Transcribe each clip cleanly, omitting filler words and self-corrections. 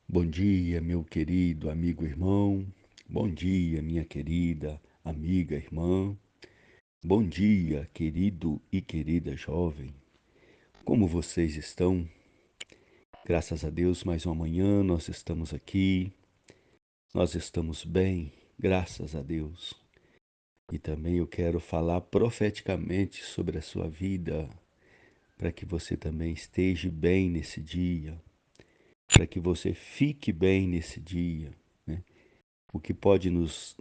Bom dia, meu querido amigo irmão. Bom dia, minha querida amiga irmã. Bom dia, querido e querida jovem. Como vocês estão? Graças a Deus, mais uma manhã nós estamos aqui. Nós estamos bem, graças a Deus. E também eu quero falar profeticamente sobre a sua vida, para que você também esteja bem nesse dia, para que você fique bem nesse dia, né? O que pode nos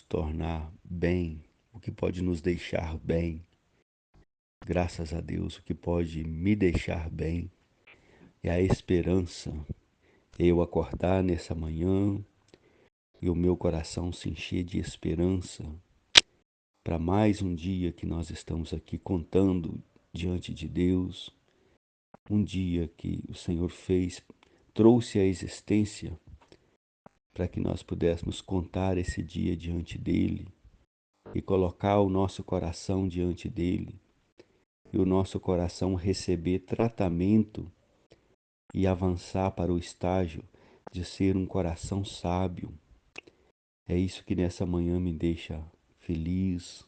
tornar bem, o que pode nos deixar bem. Graças a Deus, o que pode me deixar bem é a esperança. Eu acordar nessa manhã e o meu coração se encher de esperança para mais um dia que nós estamos aqui contando diante de Deus. Um dia que o Senhor fez, trouxe à existência para que nós pudéssemos contar esse dia diante dele e colocar o nosso coração diante dele, e o nosso coração receber tratamento e avançar para o estágio de ser um coração sábio. É isso que nessa manhã me deixa feliz,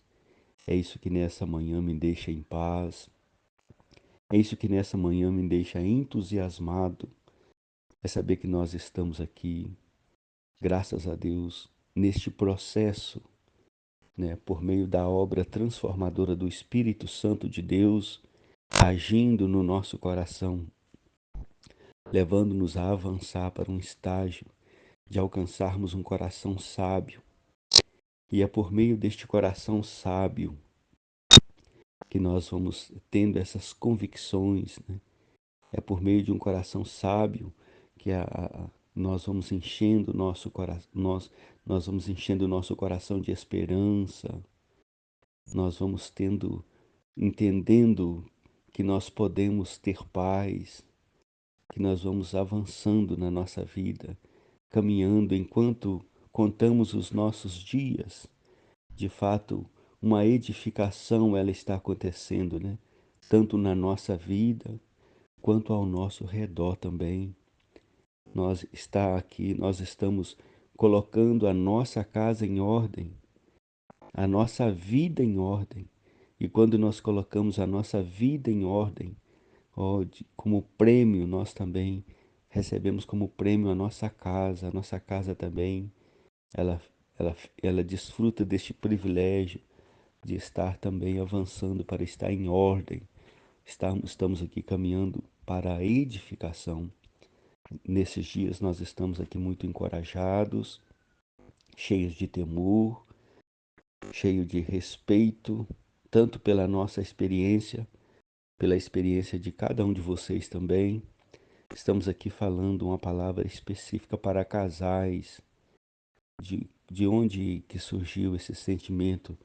é isso que nessa manhã me deixa em paz, é isso que nessa manhã me deixa entusiasmado, é saber que nós estamos aqui, graças a Deus, neste processo, né, por meio da obra transformadora do Espírito Santo de Deus, agindo no nosso coração, levando-nos a avançar para um estágio de alcançarmos um coração sábio. E é por meio deste coração sábio que nós vamos tendo essas convicções, né? É por meio de um coração sábio que nós vamos enchendo o nosso coração, nós vamos enchendo o nosso coração de esperança, nós vamos entendendo que nós podemos ter paz, que nós vamos avançando na nossa vida, caminhando enquanto contamos os nossos dias. De fato, uma edificação ela está acontecendo, né? Tanto na nossa vida quanto ao nosso redor também. Nós estamos colocando a nossa casa em ordem, a nossa vida em ordem. E quando nós colocamos a nossa vida em ordem, como prêmio, nós também recebemos como prêmio a nossa casa também, ela, ela desfruta deste privilégio de estar também avançando para estar em ordem. Estamos aqui caminhando para a edificação. Nesses dias nós estamos aqui muito encorajados, cheios de temor, cheios de respeito, tanto pela nossa experiência, pela experiência de cada um de vocês também. Estamos aqui falando uma palavra específica para casais, de onde que surgiu esse sentimento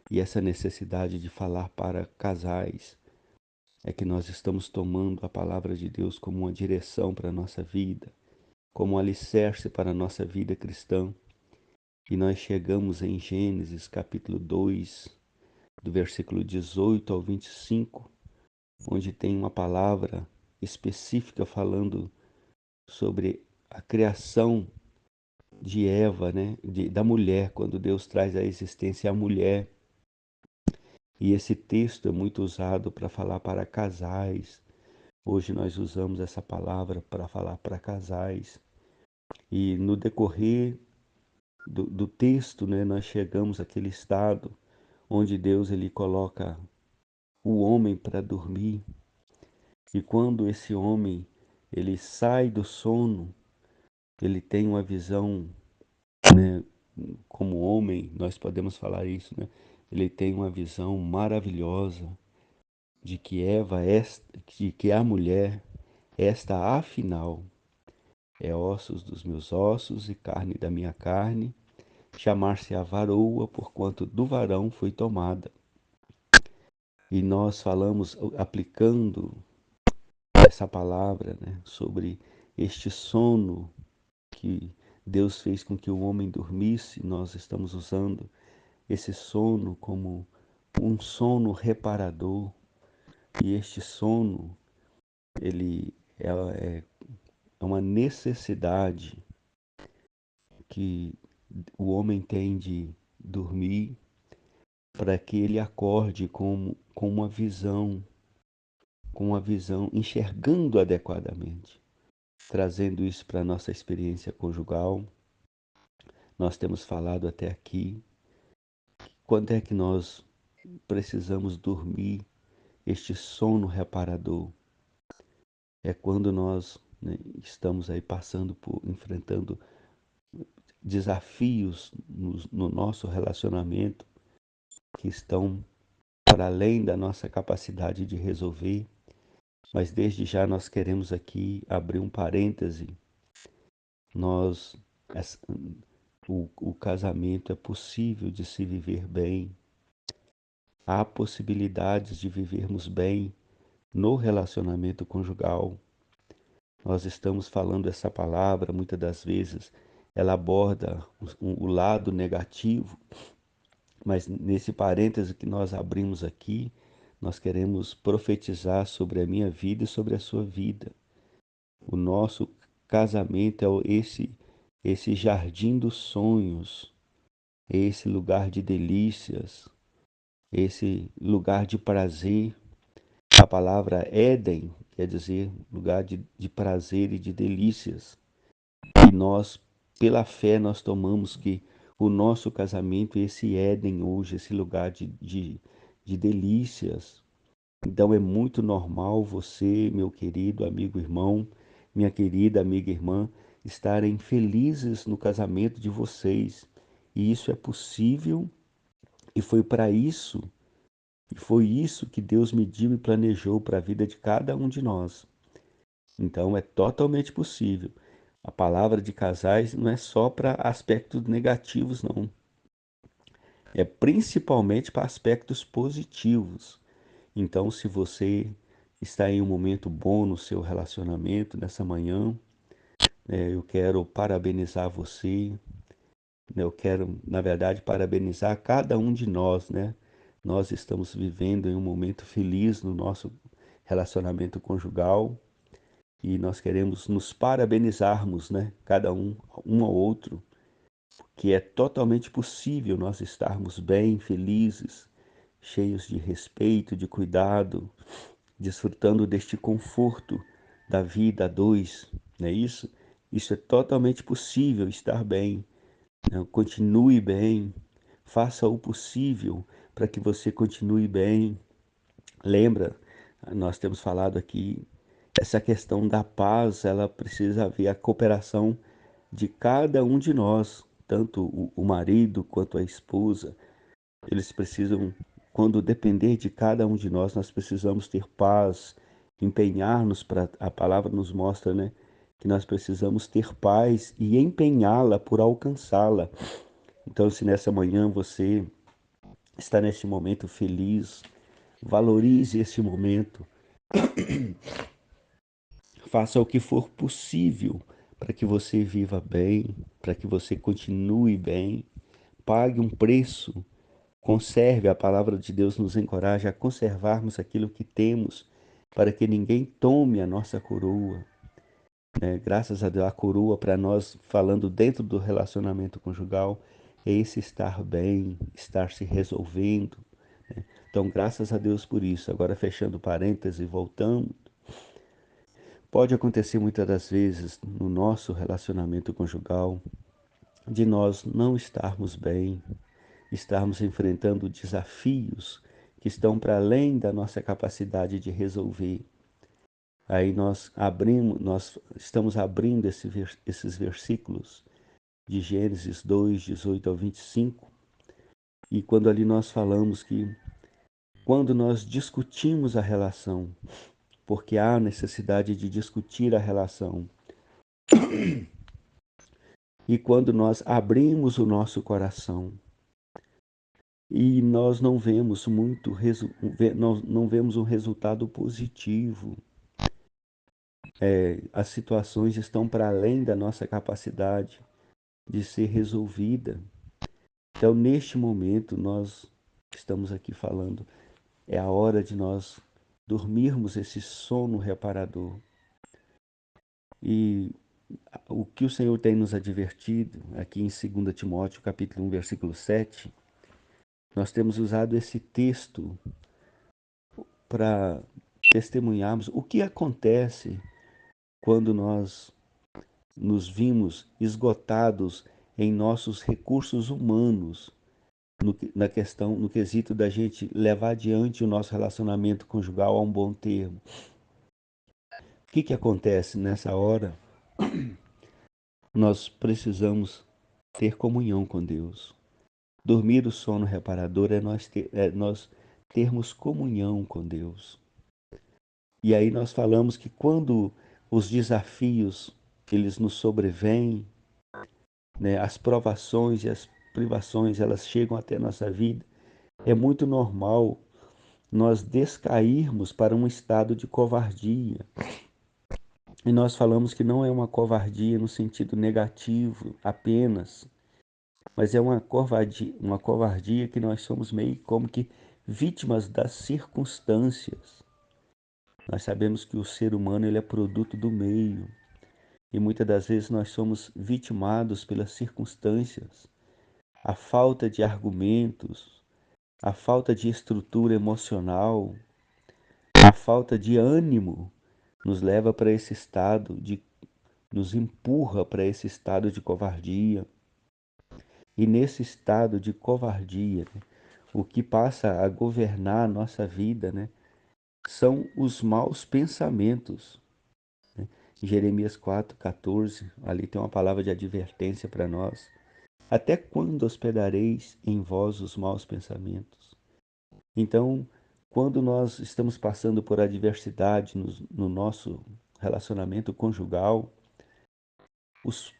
e essa necessidade de falar para casais. É que nós estamos tomando a palavra de Deus como uma direção para a nossa vida, como um alicerce para a nossa vida cristã. E nós chegamos em Gênesis capítulo 2, do versículo 18 ao 25, onde tem uma palavra específica falando sobre a criação de Eva, né, da mulher, quando Deus traz à existência a mulher. E esse texto é muito usado para falar para casais. Hoje nós usamos essa palavra para falar para casais. E no decorrer do texto, né, nós chegamos àquele estado onde Deus ele coloca o homem para dormir. E quando esse homem ele sai do sono, ele tem uma visão, né, como homem, nós podemos falar isso, né? Ele tem uma visão maravilhosa de que de que a mulher, esta afinal, é ossos dos meus ossos e carne da minha carne, chamar-se-á varoa, porquanto do varão foi tomada. E nós falamos, aplicando essa palavra, né, sobre este sono que Deus fez com que o homem dormisse. Nós estamos usando esse sono como um sono reparador. E este sono, ele é uma necessidade que o homem tem de dormir para que ele acorde com uma visão, enxergando adequadamente, trazendo isso para a nossa experiência conjugal. Nós temos falado até aqui, quando é que nós precisamos dormir este sono reparador? É quando nós, né, estamos aí enfrentando desafios no nosso relacionamento que estão para além da nossa capacidade de resolver, mas desde já nós queremos aqui abrir um parêntese. Nós, o casamento é possível de se viver bem, há possibilidades de vivermos bem no relacionamento conjugal. Nós estamos falando essa palavra, muitas das vezes ela aborda o lado negativo, mas nesse parêntese que nós abrimos aqui, nós queremos profetizar sobre a minha vida e sobre a sua vida. O nosso casamento é esse jardim dos sonhos, esse lugar de delícias, esse lugar de prazer. A palavra Éden quer dizer lugar de prazer e de delícias. E nós, pela fé, nós tomamos que o nosso casamento é esse Éden hoje, esse lugar de delícias. Então é muito normal você, meu querido amigo irmão, minha querida amiga irmã, estarem felizes no casamento de vocês. E isso é possível e foi para isso, e foi isso que Deus mediu e planejou para a vida de cada um de nós. Então é totalmente possível. A palavra de casais não é só para aspectos negativos, não. É principalmente para aspectos positivos. Então, se você está em um momento bom no seu relacionamento nessa manhã, eu quero parabenizar você, né? Eu quero, na verdade, parabenizar cada um de nós, né? Nós estamos vivendo em um momento feliz no nosso relacionamento conjugal e nós queremos nos parabenizarmos, né? Cada um ao outro, que é totalmente possível nós estarmos bem, felizes, cheios de respeito, de cuidado, desfrutando deste conforto da vida a dois, não é isso? Isso é totalmente possível, estar bem, né? Continue bem, faça o possível para que você continue bem. Lembra, nós temos falado aqui, essa questão da paz, ela precisa haver a cooperação de cada um de nós, tanto o marido quanto a esposa. Eles precisam, quando depender de cada um de nós, nós precisamos ter paz, empenhar-nos para, a palavra nos mostra, né, que nós precisamos ter paz e empenhá-la por alcançá-la. Então, se nessa manhã você está neste momento feliz, valorize esse momento, faça o que for possível para que você viva bem, para que você continue bem, pague um preço. Conserve, a palavra de Deus nos encoraja a conservarmos aquilo que temos, para que ninguém tome a nossa coroa, né? Graças a Deus, a coroa para nós, falando dentro do relacionamento conjugal, é esse estar bem, estar se resolvendo, né? Então, graças a Deus por isso. Agora, fechando parênteses, voltamos. Pode acontecer muitas das vezes no nosso relacionamento conjugal de nós não estarmos bem, estarmos enfrentando desafios que estão para além da nossa capacidade de resolver. Aí nós estamos abrindo esses versículos de Gênesis 2, 18 ao 25, e quando ali nós falamos que quando nós discutimos a relação, porque há necessidade de discutir a relação, e quando nós abrimos o nosso coração e nós não vemos não vemos um resultado positivo. As situações estão para além da nossa capacidade de ser resolvida. Então, neste momento, nós estamos aqui falando, é a hora de nós dormirmos esse sono reparador. E o que o Senhor tem nos advertido aqui em 2 Timóteo, capítulo 1, versículo 7, nós temos usado esse texto para testemunharmos o que acontece quando nós nos vimos esgotados em nossos recursos humanos, na questão, no quesito da gente levar adiante o nosso relacionamento conjugal a um bom termo. O que acontece nessa hora? Nós precisamos ter comunhão com Deus. Dormir o sono reparador é nós termos comunhão com Deus. E aí nós falamos que quando os desafios eles nos sobrevêm, né, as provações e as privações elas chegam até a nossa vida, é muito normal nós descairmos para um estado de covardia. E nós falamos que não é uma covardia no sentido negativo apenas, mas é uma covardia que nós somos meio como que vítimas das circunstâncias. Nós sabemos que o ser humano ele é produto do meio e muitas das vezes nós somos vitimados pelas circunstâncias, a falta de argumentos, a falta de estrutura emocional, a falta de ânimo nos leva para esse estado nos empurra para esse estado de covardia. E nesse estado de covardia, né, o que passa a governar a nossa vida, né, são os maus pensamentos. Né? Em Jeremias 4,14, ali tem uma palavra de advertência para nós. Até quando hospedareis em vós os maus pensamentos? Então, quando nós estamos passando por adversidade no nosso relacionamento conjugal,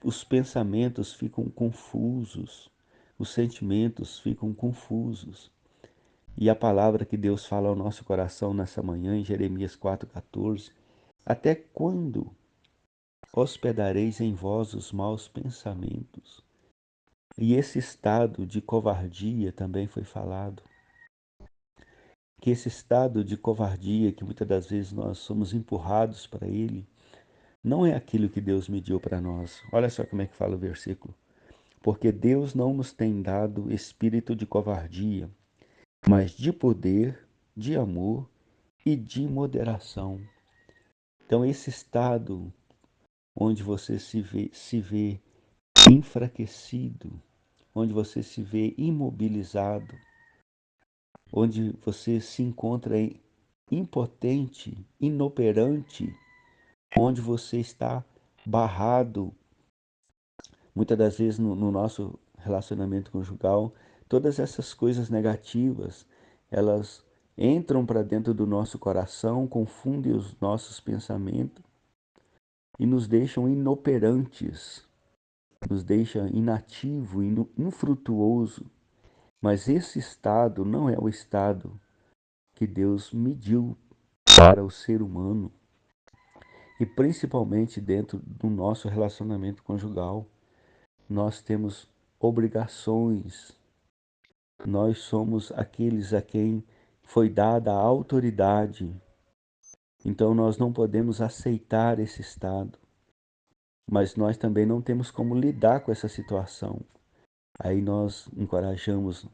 os pensamentos ficam confusos, os sentimentos ficam confusos. E a palavra que Deus fala ao nosso coração nessa manhã, em Jeremias 4,14, até quando hospedareis em vós os maus pensamentos? E esse estado de covardia também foi falado. Que esse estado de covardia, que muitas das vezes nós somos empurrados para ele, não é aquilo que Deus mediu para nós. Olha só como é que fala o versículo. Porque Deus não nos tem dado espírito de covardia, mas de poder, de amor e de moderação. Então, esse estado onde você se vê enfraquecido, onde você se vê imobilizado, onde você se encontra impotente, inoperante, onde você está barrado, muitas das vezes no nosso relacionamento conjugal, todas essas coisas negativas, elas entram para dentro do nosso coração, confundem os nossos pensamentos e nos deixam inoperantes, nos deixa inativo, infrutuoso. Mas esse estado não é o estado que Deus mediu para o ser humano e principalmente dentro do nosso relacionamento conjugal. Nós temos obrigações, nós somos aqueles a quem foi dada a autoridade. Então nós não podemos aceitar esse estado, mas nós também não temos como lidar com essa situação. Aí nós encorajamos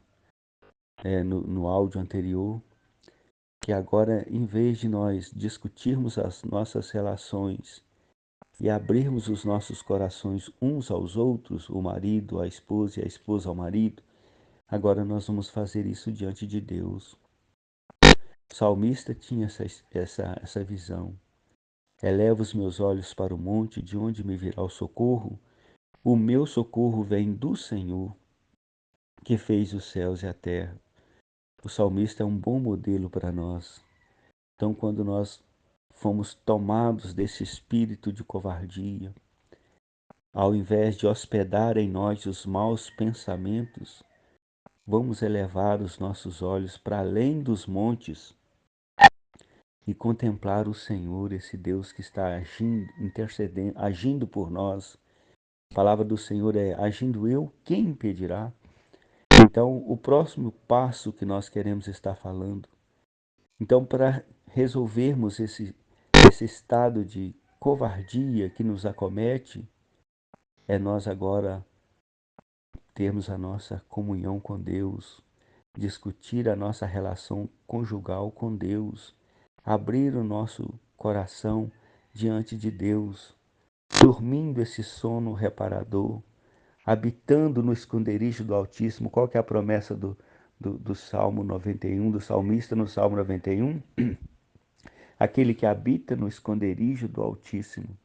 no áudio anterior que agora, em vez de nós discutirmos as nossas relações e abrirmos os nossos corações uns aos outros, o marido, a esposa e a esposa ao marido, agora nós vamos fazer isso diante de Deus. O salmista tinha essa visão. Eleva os meus olhos para o monte, de onde me virá o socorro. O meu socorro vem do Senhor, que fez os céus e a terra. O salmista é um bom modelo para nós. Então, quando nós fomos tomados desse espírito de covardia, ao invés de hospedar em nós os maus pensamentos, vamos elevar os nossos olhos para além dos montes e contemplar o Senhor, esse Deus que está agindo, intercedendo, agindo por nós. A palavra do Senhor é: agindo eu, quem impedirá? Então, o próximo passo que nós queremos estar falando. Então, para resolvermos esse estado de covardia que nos acomete é nós agora termos a nossa comunhão com Deus, discutir a nossa relação conjugal com Deus, abrir o nosso coração diante de Deus, dormindo esse sono reparador, habitando no esconderijo do Altíssimo. Qual que é a promessa do Salmo 91, do salmista no Salmo 91? Aquele que habita no esconderijo do Altíssimo,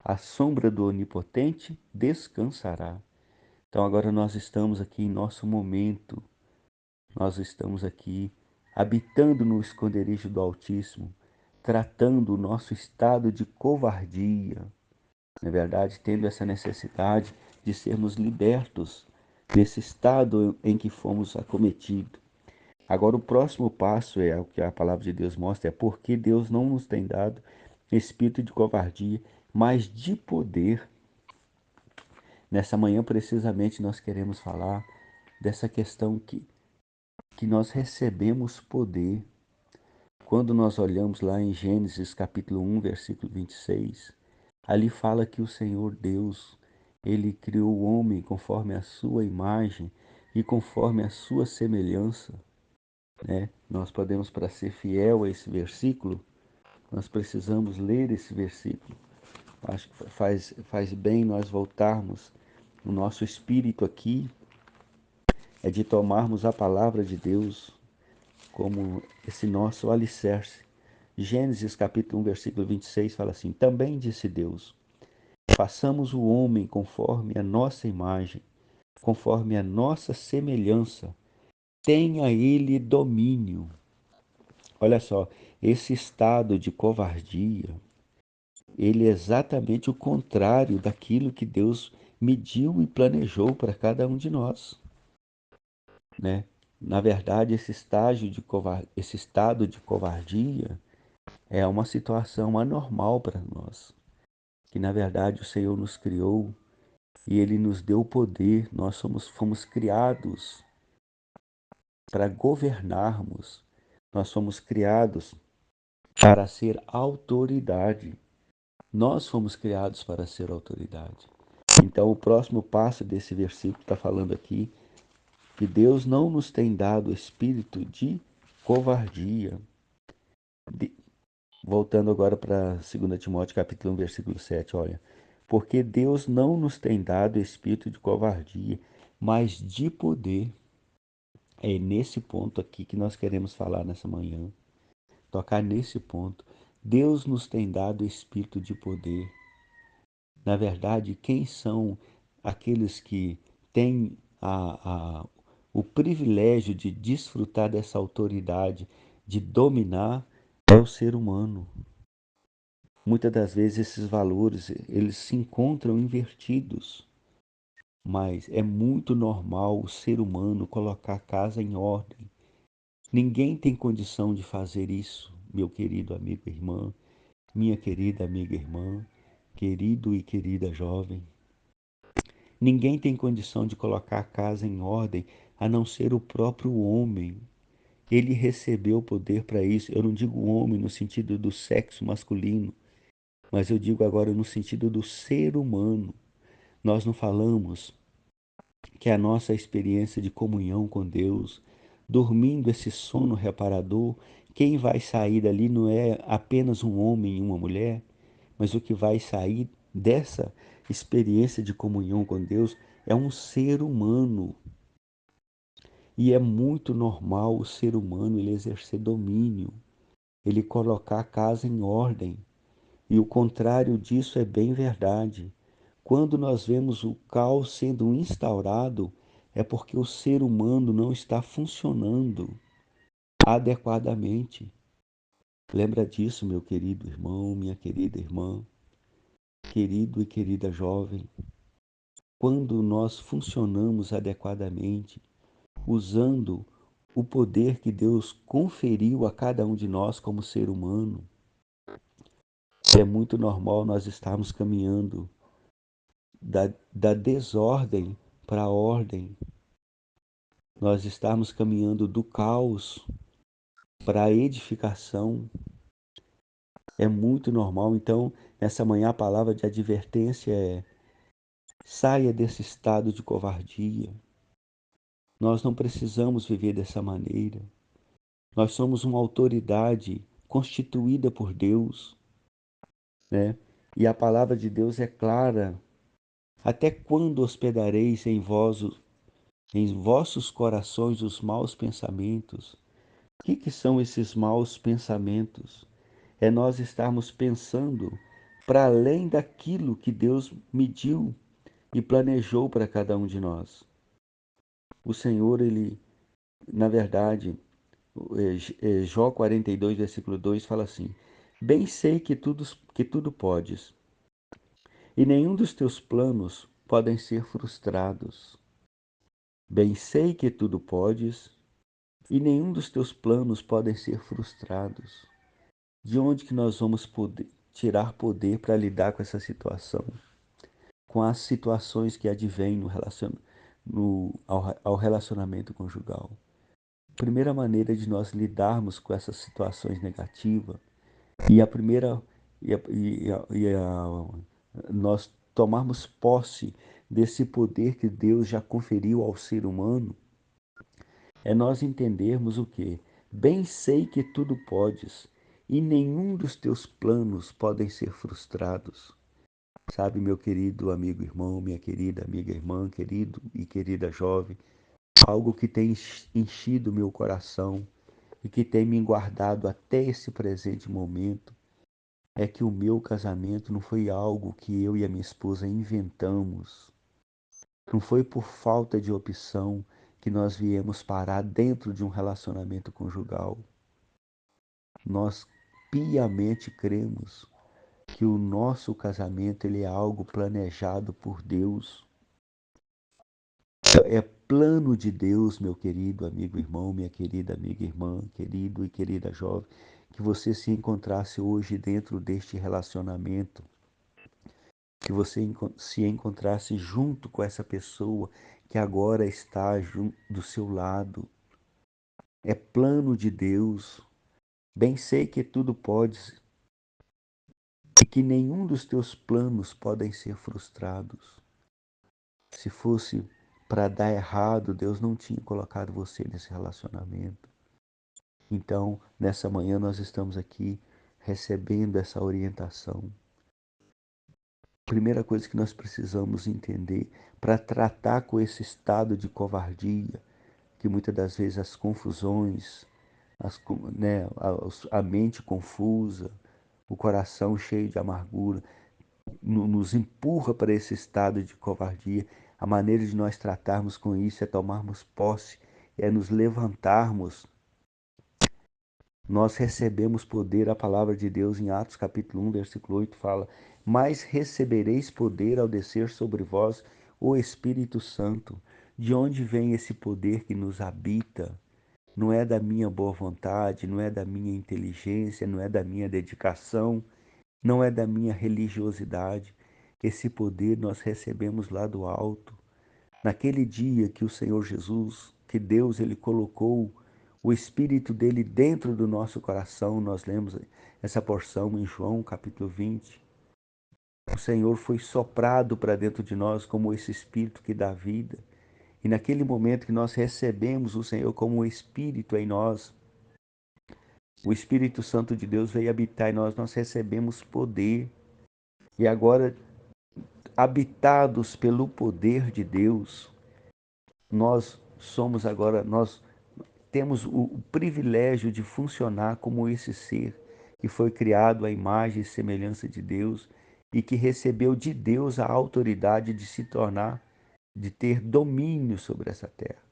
à sombra do Onipotente, descansará. Então agora nós estamos aqui em nosso momento, nós estamos aqui habitando no esconderijo do Altíssimo, tratando o nosso estado de covardia, na verdade, tendo essa necessidade de sermos libertos desse estado em que fomos acometidos. Agora, o próximo passo é o que a palavra de Deus mostra, é porque Deus não nos tem dado espírito de covardia, mas de poder. Nessa manhã, precisamente, nós queremos falar dessa questão que nós recebemos poder. Quando nós olhamos lá em Gênesis capítulo 1, versículo 26, ali fala que o Senhor Deus, ele criou o homem conforme a sua imagem e conforme a sua semelhança, né? Nós podemos, para ser fiel a esse versículo, nós precisamos ler esse versículo. Acho que faz bem nós voltarmos o nosso espírito aqui, é de tomarmos a palavra de Deus como esse nosso alicerce. Gênesis capítulo 1, versículo 26 fala assim: Também disse Deus, façamos o homem conforme a nossa imagem, conforme a nossa semelhança, tenha ele domínio. Olha só, esse estado de covardia, ele é exatamente o contrário daquilo que Deus mediu e planejou para cada um de nós, né? Na verdade, esse estado de covardia é uma situação anormal para nós, que na verdade o Senhor nos criou e Ele nos deu o poder. Nós fomos criados para governarmos, nós fomos criados para ser autoridade. Nós fomos criados para ser autoridade. Então, o próximo passo desse versículo está falando aqui que Deus não nos tem dado espírito de covardia. Voltando agora para 2 Timóteo capítulo 1, versículo 7, olha. Porque Deus não nos tem dado espírito de covardia, mas de poder. É nesse ponto aqui que nós queremos falar nessa manhã. Tocar nesse ponto. Deus nos tem dado espírito de poder. Na verdade, quem são aqueles que têm o privilégio de desfrutar dessa autoridade, de dominar, é o ser humano. Muitas das vezes esses valores, eles se encontram invertidos, mas é muito normal o ser humano colocar a casa em ordem. Ninguém tem condição de fazer isso, meu querido amigo e irmã, minha querida amiga e irmã, querido e querida jovem. Ninguém tem condição de colocar a casa em ordem a não ser o próprio homem. Ele recebeu o poder para isso. Eu não digo homem no sentido do sexo masculino, mas eu digo agora no sentido do ser humano. Nós não falamos que a nossa experiência de comunhão com Deus, dormindo esse sono reparador, quem vai sair dali não é apenas um homem e uma mulher, mas o que vai sair dessa experiência de comunhão com Deus é um ser humano. E é muito normal o ser humano ele exercer domínio, ele colocar a casa em ordem. E o contrário disso é bem verdade. Quando nós vemos o caos sendo instaurado, é porque o ser humano não está funcionando adequadamente. Lembra disso, meu querido irmão, minha querida irmã, querido e querida jovem. Quando nós funcionamos adequadamente, usando o poder que Deus conferiu a cada um de nós como ser humano, é muito normal nós estarmos caminhando da desordem para a ordem. Nós estarmos caminhando do caos para a edificação. É muito normal. Então, Nessa manhã a palavra de advertência é: saia desse estado de covardia. Nós não precisamos viver dessa maneira. Nós somos uma autoridade constituída por Deus, né? E a palavra de Deus é clara. Até quando hospedareis em vossos corações os maus pensamentos? O que são esses maus pensamentos? É nós estarmos pensando para além daquilo que Deus mediu e planejou para cada um de nós. O Senhor, ele, na verdade, Jó 42, versículo 2 fala assim: bem sei que tudo podes, e nenhum dos teus planos podem ser frustrados. Bem sei que tudo podes, e nenhum dos teus planos podem ser frustrados. De onde que nós vamos tirar poder para lidar com essa situação? Com as situações que advêm ao relacionamento conjugal. A primeira maneira de nós lidarmos com essas situações negativas e a primeira nós tomarmos posse desse poder que Deus já conferiu ao ser humano é nós entendermos o que? Bem sei que tudo podes e nenhum dos teus planos podem ser frustrados. Sabe, meu querido amigo irmão, minha querida amiga irmã, querido e querida jovem, algo que tem enchido meu coração e que tem me guardado até esse presente momento é que o meu casamento não foi algo que eu e a minha esposa inventamos. Não foi por falta de opção que nós viemos parar dentro de um relacionamento conjugal. Nós piamente cremos que o nosso casamento ele é algo planejado por Deus. É plano de Deus, meu querido amigo irmão, minha querida amiga irmã, querido e querida jovem, que você se encontrasse hoje dentro deste relacionamento, que você se encontrasse junto com essa pessoa que agora está do seu lado. É plano de Deus. Bem sei que tudo podes e que nenhum dos teus planos podem ser frustrados. Se fosse para dar errado, Deus não tinha colocado você nesse relacionamento. Então, nessa manhã nós estamos aqui recebendo essa orientação. Primeira coisa que nós precisamos entender para tratar com esse estado de covardia, que muitas das vezes as confusões, né, a mente confusa, o coração cheio de amargura, nos empurra para esse estado de covardia. A maneira de nós tratarmos com isso é tomarmos posse, é nos levantarmos. Nós recebemos poder, a palavra de Deus em Atos capítulo 1, versículo 8 fala: mas recebereis poder ao descer sobre vós o Espírito Santo. De onde vem esse poder que nos habita? Não é da minha boa vontade, não é da minha inteligência, não é da minha dedicação, não é da minha religiosidade. Esse poder nós recebemos lá do alto. Naquele dia que o Senhor Jesus, que Deus, ele colocou o Espírito dele dentro do nosso coração, nós lemos essa porção em João capítulo 20. O Senhor foi soprado para dentro de nós como esse Espírito que dá vida. E naquele momento que nós recebemos o Senhor como o Espírito em nós, o Espírito Santo de Deus veio habitar em nós, nós recebemos poder. E agora, habitados pelo poder de Deus, nós temos o privilégio de funcionar como esse ser que foi criado à imagem e semelhança de Deus e que recebeu de Deus a autoridade de se tornar, de ter domínio sobre essa terra.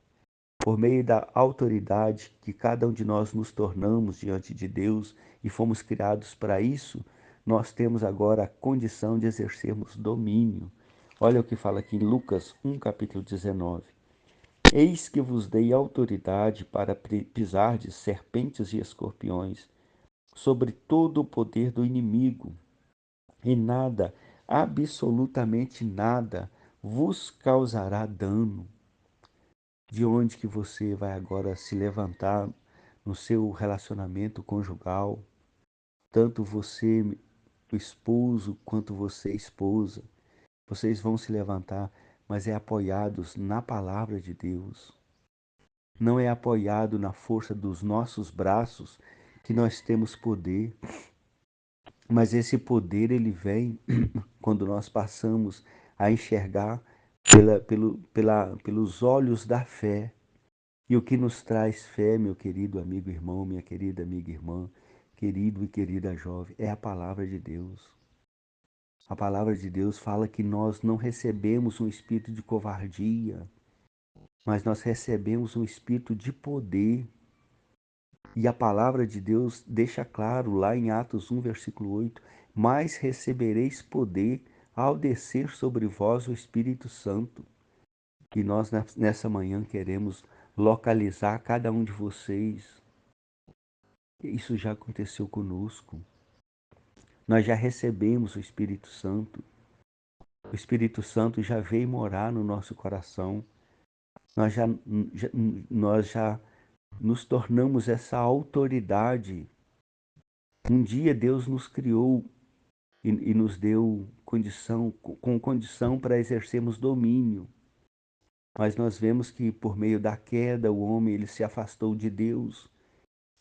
Por meio da autoridade que cada um de nós nos tornamos diante de Deus e fomos criados para isso, nós temos agora a condição de exercermos domínio. Olha o que fala aqui em Lucas 1, capítulo 19. Eis que vos dei autoridade para pisar de serpentes e escorpiões, sobre todo o poder do inimigo, e nada, absolutamente nada, vos causará dano. De onde que você vai agora se levantar no seu relacionamento conjugal, tanto você o esposo quanto você, esposa, vocês vão se levantar, mas é apoiados na palavra de Deus. Não é apoiado na força dos nossos braços que nós temos poder, mas esse poder ele vem quando nós passamos a enxergar pelos olhos da fé. E o que nos traz fé, meu querido amigo irmão, minha querida amiga irmã, querido e querida jovem, é a palavra de Deus. A palavra de Deus fala que nós não recebemos um espírito de covardia, mas nós recebemos um espírito de poder. E a palavra de Deus deixa claro lá em Atos 1, versículo 8: mas recebereis poder ao descer sobre vós o Espírito Santo. E nós nessa manhã queremos localizar cada um de vocês. Isso já aconteceu conosco. Nós já recebemos o Espírito Santo. O Espírito Santo já veio morar no nosso coração. Nós já, nós já nos tornamos essa autoridade. Um dia Deus nos criou e nos deu condição para exercermos domínio. Mas nós vemos que por meio da queda o homem ele se afastou de Deus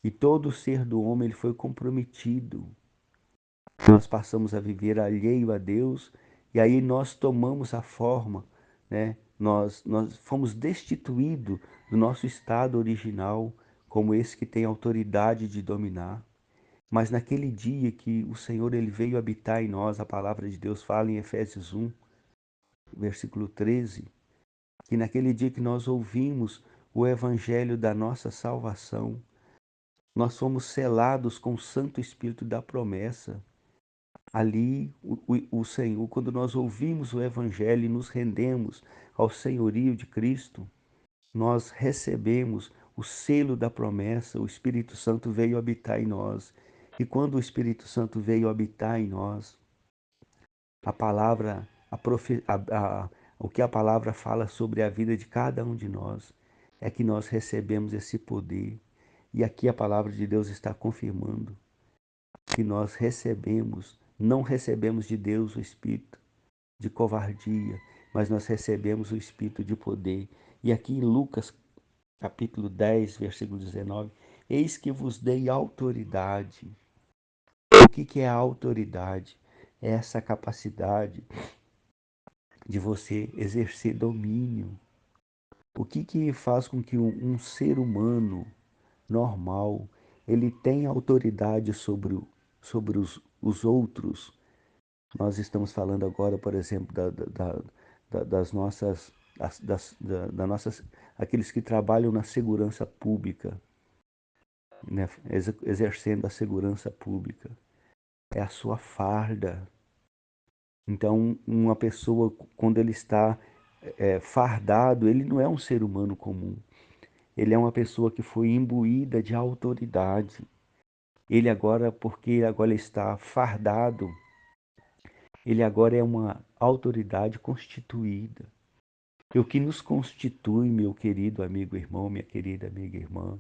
e todo o ser do homem ele foi comprometido. Nós passamos a viver alheio a Deus e aí nós tomamos a forma, né? Nós fomos destituídos do nosso estado original como esse que tem autoridade de dominar. Mas naquele dia que o Senhor ele veio habitar em nós, a palavra de Deus fala em Efésios 1, versículo 13, que naquele dia que nós ouvimos o evangelho da nossa salvação, nós fomos selados com o Santo Espírito da promessa. Ali, o Senhor, quando nós ouvimos o evangelho e nos rendemos ao senhorio de Cristo, nós recebemos o selo da promessa, o Espírito Santo veio habitar em nós. E quando o Espírito Santo veio habitar em nós, a palavra, o que a palavra fala sobre a vida de cada um de nós é que nós recebemos esse poder. E aqui a palavra de Deus está confirmando que nós recebemos, não recebemos de Deus o espírito de covardia, mas nós recebemos o espírito de poder. E aqui em Lucas capítulo 10, versículo 19, eis que vos dei autoridade. O que é a autoridade? É essa capacidade de você exercer domínio. O que faz com que um ser humano normal, ele tenha autoridade sobre os outros? Nós estamos falando agora, por exemplo, das nossas, da nossas, aqueles que trabalham na segurança pública, né? Exercendo a segurança pública. É a sua farda. Então, uma pessoa, quando ele está fardado, ele não é um ser humano comum. Ele é uma pessoa que foi imbuída de autoridade. Ele agora, porque agora está fardado, ele agora é uma autoridade constituída. E o que nos constitui, meu querido amigo irmão, minha querida amiga irmã,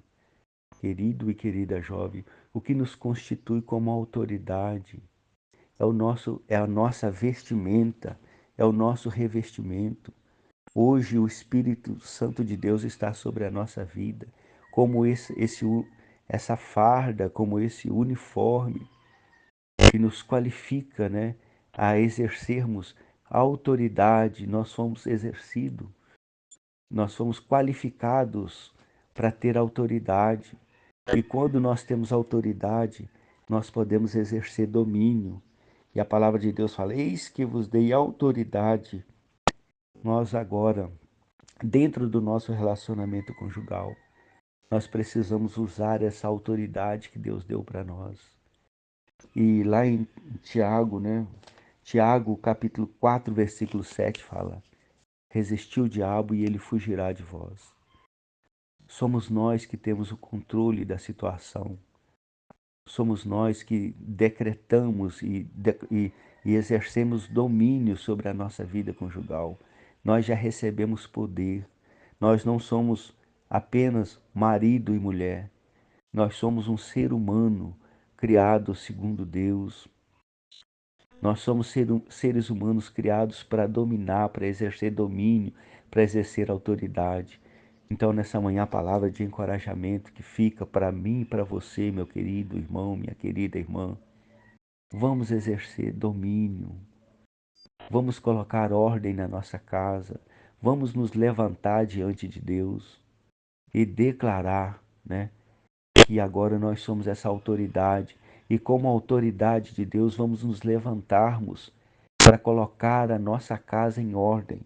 querido e querida jovem, o que nos constitui como autoridade é a nossa vestimenta, é o nosso revestimento. Hoje o Espírito Santo de Deus está sobre a nossa vida, como essa farda, como esse uniforme que nos qualifica, né, a exercermos a autoridade. Nós fomos exercidos, nós fomos qualificados para ter autoridade. E quando nós temos autoridade, nós podemos exercer domínio. E a palavra de Deus fala: eis que vos dei autoridade. Nós agora, dentro do nosso relacionamento conjugal, nós precisamos usar essa autoridade que Deus deu para nós. E lá em Tiago, né? Tiago, capítulo 4, versículo 7 fala: resistir o diabo e ele fugirá de vós. Somos nós que temos o controle da situação. Somos nós que decretamos e exercemos domínio sobre a nossa vida conjugal. Nós já recebemos poder. Nós não somos apenas marido e mulher. Nós somos um ser humano criado segundo Deus. Nós somos seres humanos criados para dominar, para exercer domínio, para exercer autoridade. Então, nessa manhã, a palavra de encorajamento que fica para mim e para você, meu querido irmão, minha querida irmã, vamos exercer domínio, vamos colocar ordem na nossa casa, vamos nos levantar diante de Deus e declarar, né, que agora nós somos essa autoridade e como autoridade de Deus vamos nos levantarmos para colocar a nossa casa em ordem.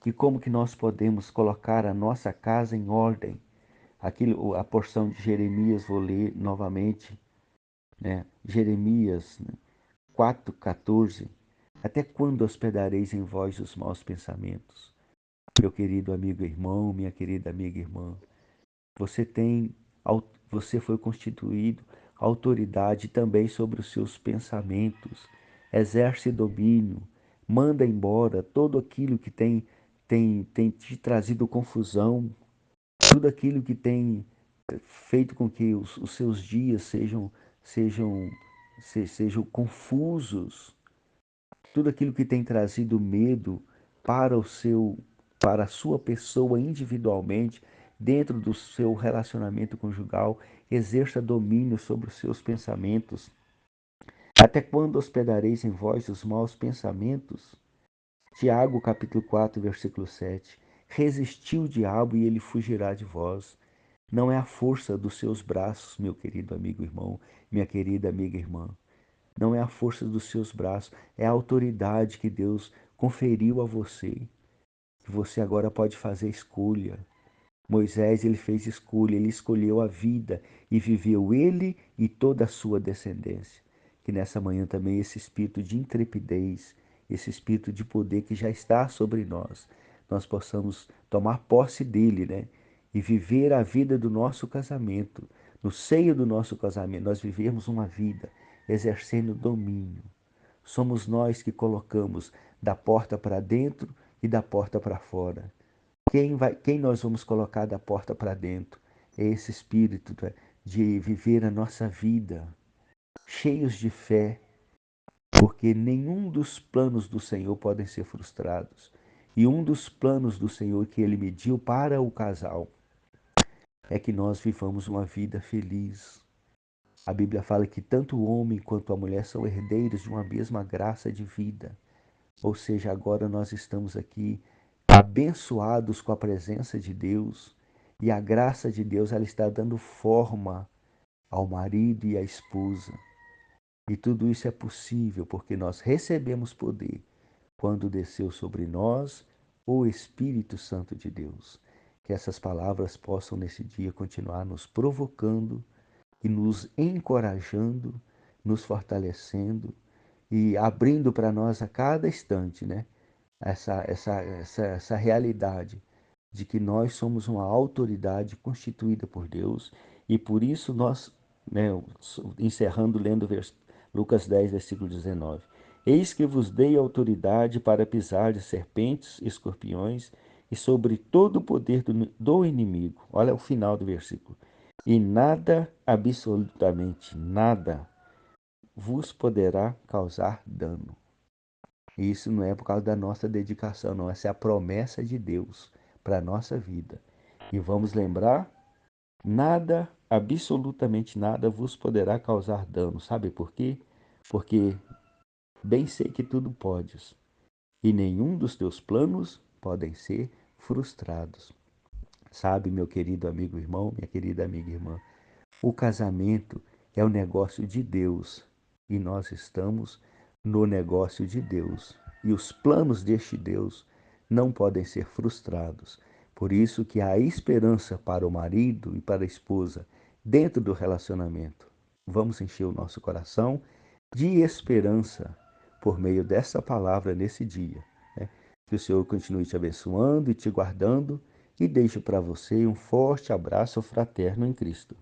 E como que nós podemos colocar a nossa casa em ordem? A porção de Jeremias, vou ler novamente, né? Jeremias, né? 4,14. Até quando hospedareis em vós os maus pensamentos? Meu querido amigo e irmão, minha querida amiga e irmã, você tem, você foi constituído autoridade também sobre os seus pensamentos. Exerce domínio, manda embora todo aquilo que tem te trazido confusão, tudo aquilo que tem feito com que os seus dias sejam, sejam confusos, tudo aquilo que tem trazido medo para o seu, para a sua pessoa individualmente, dentro do seu relacionamento conjugal, exerça domínio sobre os seus pensamentos. Até quando hospedareis em vós os maus pensamentos? Tiago capítulo 4, versículo 7. Resisti o diabo e ele fugirá de vós. Não é a força dos seus braços, meu querido amigo irmão, minha querida amiga irmã. Não é a força dos seus braços, é a autoridade que Deus conferiu a você. Que você agora pode fazer escolha. Moisés, ele fez escolha, ele escolheu a vida e viveu ele e toda a sua descendência. Que nessa manhã também esse espírito de intrepidez, esse espírito de poder que já está sobre nós, nós possamos tomar posse dele, né? E viver a vida do nosso casamento. No seio do nosso casamento, nós vivemos uma vida exercendo domínio. Somos nós que colocamos da porta para dentro e da porta para fora. Quem nós vamos colocar da porta para dentro? É esse espírito de viver a nossa vida cheios de fé, porque nenhum dos planos do Senhor podem ser frustrados. E um dos planos do Senhor que ele mediu para o casal é que nós vivamos uma vida feliz. A Bíblia fala que tanto o homem quanto a mulher são herdeiros de uma mesma graça de vida. Ou seja, agora nós estamos aqui abençoados com a presença de Deus e a graça de Deus ela está dando forma ao marido e à esposa. E tudo isso é possível porque nós recebemos poder quando desceu sobre nós o Espírito Santo de Deus. Que essas palavras possam nesse dia continuar nos provocando e nos encorajando, nos fortalecendo e abrindo para nós a cada instante, né? Essa realidade de que nós somos uma autoridade constituída por Deus e por isso nós, né, encerrando lendo Lucas 10, versículo 19. Eis que vos dei autoridade para pisar de serpentes, escorpiões e sobre todo o poder do inimigo. Olha o final do versículo. E nada, absolutamente nada, vos poderá causar dano. E isso não é por causa da nossa dedicação, não. Essa é a promessa de Deus para a nossa vida. E vamos lembrar, nada, absolutamente nada, vos poderá causar dano. Sabe por quê? Porque bem sei que tudo podes, e nenhum dos teus planos podem ser frustrados. Sabe, meu querido amigo irmão, minha querida amiga irmã, o casamento é o negócio de Deus e nós estamos no negócio de Deus. E os planos deste Deus não podem ser frustrados. Por isso que há esperança para o marido e para a esposa dentro do relacionamento. Vamos encher o nosso coração de esperança por meio dessa palavra nesse dia, né? Que o Senhor continue te abençoando e te guardando e deixe para você um forte abraço fraterno em Cristo.